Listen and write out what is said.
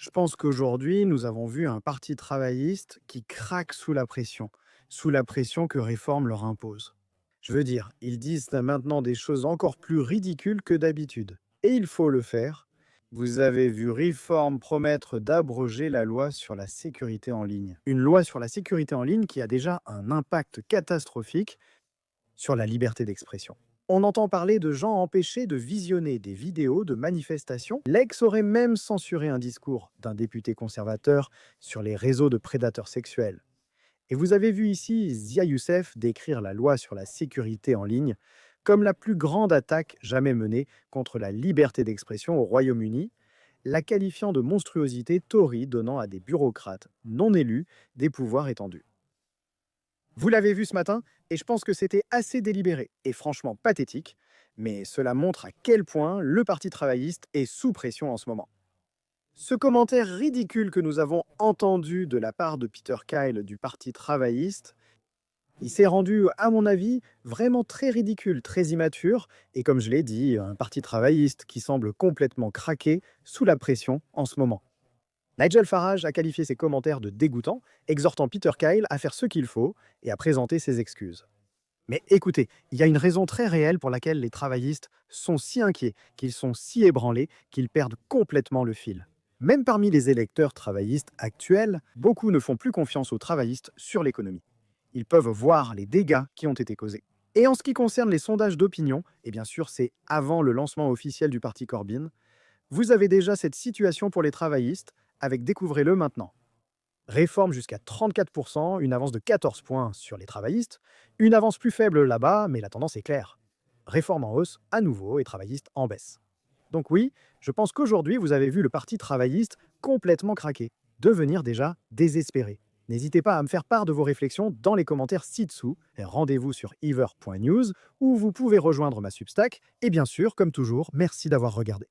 Je pense qu'aujourd'hui, nous avons vu un parti travailliste qui craque sous la pression que Réforme leur impose. Je veux dire, ils disent maintenant des choses encore plus ridicules que d'habitude. Et il faut le faire. Vous avez vu Réforme promettre d'abroger la loi sur la sécurité en ligne. Une loi sur la sécurité en ligne qui a déjà un impact catastrophique sur la liberté d'expression. On entend parler de gens empêchés de visionner des vidéos de manifestations. L'ex aurait même censuré un discours d'un député conservateur sur les réseaux de prédateurs sexuels. Et vous avez vu ici Zia Youssef décrire la loi sur la sécurité en ligne comme la plus grande attaque jamais menée contre la liberté d'expression au Royaume-Uni, la qualifiant de monstruosité Tory donnant à des bureaucrates non élus des pouvoirs étendus. Vous l'avez vu ce matin, et je pense que c'était assez délibéré et franchement pathétique, mais cela montre à quel point le Parti travailliste est sous pression en ce moment. Ce commentaire ridicule que nous avons entendu de la part de Peter Kyle du Parti travailliste, il s'est rendu, à mon avis, vraiment très ridicule, très immature, et comme je l'ai dit, un Parti travailliste qui semble complètement craquer sous la pression en ce moment. Nigel Farage a qualifié ses commentaires de dégoûtants, exhortant Peter Kyle à faire ce qu'il faut et à présenter ses excuses. Mais écoutez, il y a une raison très réelle pour laquelle les travaillistes sont si inquiets, qu'ils sont si ébranlés, qu'ils perdent complètement le fil. Même parmi les électeurs travaillistes actuels, beaucoup ne font plus confiance aux travaillistes sur l'économie. Ils peuvent voir les dégâts qui ont été causés. Et en ce qui concerne les sondages d'opinion, et bien sûr c'est avant le lancement officiel du parti Corbyn, vous avez déjà cette situation pour les travaillistes, avec Découvrez-le maintenant. Réforme jusqu'à 34%, une avance de 14 points sur les travaillistes, une avance plus faible là-bas, mais la tendance est claire. Réforme en hausse à nouveau et travailliste en baisse. Donc oui, je pense qu'aujourd'hui, vous avez vu le parti travailliste complètement craquer, devenir déjà désespéré. N'hésitez pas à me faire part de vos réflexions dans les commentaires ci-dessous. Et rendez-vous sur ever.news où vous pouvez rejoindre ma Substack. Et bien sûr, comme toujours, merci d'avoir regardé.